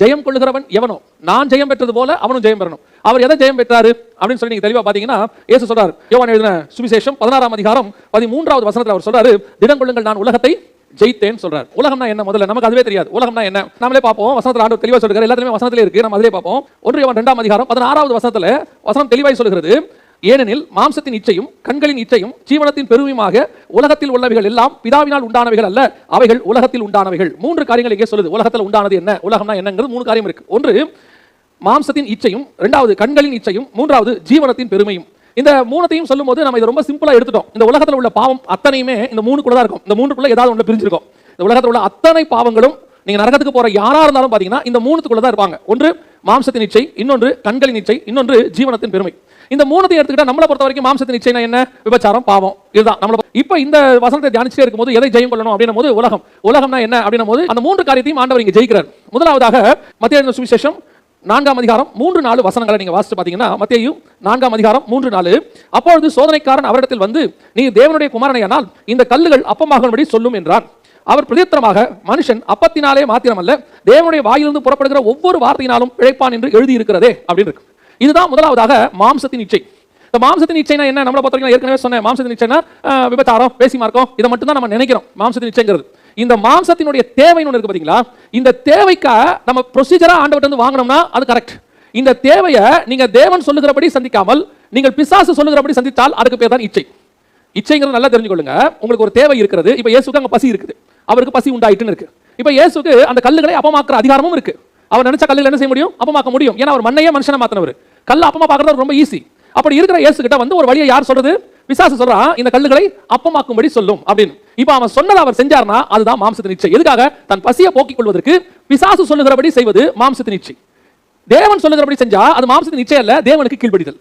ஜெயம் கொள்ளுகிறவன் எவனோ நான் ஜெயம் பெற்றது போல அவனும் ஜெயம் பெறணும். அவர் எதை ஜெயம் பெற்றாரு அப்படின்னு சொல்லி நீங்க தெளிவா பாத்தீங்கன்னா இயேசு சொல்றாரு. யோவான் எழுதின சுவிசேஷம் 16ஆம் அதிகாரம் 13வது வசனத்துல அவர் சொல்றாரு, திடன் கொள்ளுங்கள் நான் உலகத்தை ஜெயித்தேன் சொல்றாரு. உலகம்னா என்ன? முதல்ல நமக்கு அதுவே தெரியாது. உலகம்னா என்ன நாமளே பார்ப்போம். வசனத்துல ஆண்டவர் தெளிவா சொல்றாரு. எல்லாத்துலயுமே வசனத்திலே இருக்கு. நம்ம அதிலே பார்ப்போம். 1 யோவான் 2ஆம் அதிகாரம் 16வது வசனத்துல வசனம் தெளிவாய் சொல்கிறது, ஏனெனில் மாம்சத்தின் இச்சையும் கண்களின் இச்சையும் ஜீவனத்தின் பெருமையுமாக உலகத்தில் உள்ளவைகள் எல்லாம் பிதாவினால் உண்டானவைகள் அல்ல, அவைகள் உலகத்தில் உண்டானவைகள். 3 காரியங்கள் இங்கே சொல்லுது. உலகத்தில் உண்டானது என்ன, உலகம்னா என்னங்கிறது 3 காரியம் இருக்கு. ஒன்று மாம்சத்தின் இச்சையும், இரண்டாவது கண்களின் இச்சையும், மூன்றாவது ஜீவனத்தின் பெருமையும். இந்த 3த்தையும் சொல்லும்போது நம்ம இதை ரொம்ப சிம்பிளா எடுத்துட்டோம். இந்த உலகத்தில் உள்ள பாவம் அத்தனையுமே இந்த 3க்குள்ள தான் இருக்கும். இந்த 3க்குள்ள ஏதாவது ஒன்று பிரிஞ்சிருக்கும். இந்த உலகத்தில் உள்ள அத்தனை பாவங்களும் நீங்க நரகத்துக்கு போற யாரா இருந்தாலும் பாத்தீங்கன்னா இந்த 3த்துக்குள்ள தான் இருப்பாங்க. ஒன்று மாம்சத்தின் இச்சை, இன்னொன்று கண்களின் இச்சை, இன்னொன்று ஜீவனத்தின் பெருமை. இந்த 3த்தையும் எடுத்துக்கிட்டா நம்மளை பொறுத்த வரைக்கும் மாம்சத்தின் இச்சைனா என்ன? விபச்சாரம், பாவம். இதுதான் நம்மள. இப்போ இந்த வசனத்தை தியானிச்சே இருக்கும்போது எதை ஜெயம் கொள்ளணும் அப்படின்னும் போது உலகம்னா என்ன அப்படின்னும் போது அந்த 3 காரியத்தையும் ஆண்டவர் இங்கே ஜெயிக்கிறார். முதலாவதாக மத்தேயு எழுதின சுவிசேஷம் 4ஆம் அதிகாரம் 3-4 வசனங்களை நீங்க வாசித்து பாத்தீங்கன்னா, மத்தேயு 4ஆம் அதிகாரம் 3-4, அப்பொழுது சோதனைக்காரன் அவரிடத்தில் வந்து, நீ தேவனுடைய குமாரனையானால் இந்த கல்லுகள் அப்பமாகும்படி சொல்லும் என்றான். அவர் பிரதித்திரமாக, மனுஷன் அப்பத்தினாலே மாத்திரமல்ல தேவனுடைய வாயிலிருந்து புறப்படுகிற ஒவ்வொரு வார்த்தையினாலும் பிழைப்பான் என்று எழுதி இருக்கிறதே அப்படின்னு இருக்கு. இதுதான் முதலாவதாக மாம்சத்தின் இச்சை. இந்த மாம்சத்தின் இச்சைனா என்ன? நம்மளை பொறுத்த வரைக்கும் ஏற்கனவே சொன்னேன், மாம்சத்தின் இச்சைனா விபச்சாரம், பேசி மார்க்கம், இதை மட்டும் தான் நம்ம நினைக்கிறோம் மாம்சத்தின் இச்சைங்கிறது. இந்த மாம்சத்தினுடைய தேவைன்னு ஒன்று இருக்கு பாத்தீங்களா? இந்த தேவைக்காக நம்ம ப்ரொசீஜரா ஆண்டவர்ட்ட இருந்து வாங்கணும்னா அது கரெக்ட். இந்த தேவையை நீங்க தேவன் சொல்லுகிறபடி சந்திக்காமல் நீங்கள் பிசாசு சொல்லுகிறபடி சந்தித்தால் அதுக்கு பேர் தான் இச்சை. இச்சைங்கிறது நல்லா தெரிஞ்சுக்கொள்ளுங்க. உங்களுக்கு ஒரு தேவை இருக்கிறது. இப்ப இயேசுக்கு அங்க பசி இருக்குது, அவருக்கு பசி உண்டாயிட்டுன்னு இருக்கு. இப்ப இயேசுக்கு அந்த கல்லுகளை அப்பமாக்குற அதிகாரமும் இருக்கு. அவர் நினைச்ச கல்லுகளை என்ன செய்ய முடியும்? அப்பமாக்க முடியும். ஏன்னா அவர் மண்ணையே மனுஷனை மாத்தினவர். கல்ல அப்பமா பார்க்கறது ரொம்ப ஈஸி. அப்படி இருக்கிற இயேசு கிட்ட வந்து ஒரு வழியை யார் சொல்றது? பிசாசு சொல்றான், இந்த கல்லுகளை அப்பமாக்கும்படி சொல்லும் அப்படின்னு. இப்ப அவன் சொன்னதை அவர் செஞ்சார்னா அதுதான் மாம்சத்தின் இச்சை. எதுக்காக? தன் பசியை போக்கிக் கொள்வதற்கு பிசாசு சொல்லுகிறபடி செய்வது மாம்சத்தின் இச்சை. தேவன் சொல்லுகிறபடி செஞ்சா அது மாம்சத்தின் இச்சை அல்ல, தேவனுக்கு கீழ்ப்படிதல்.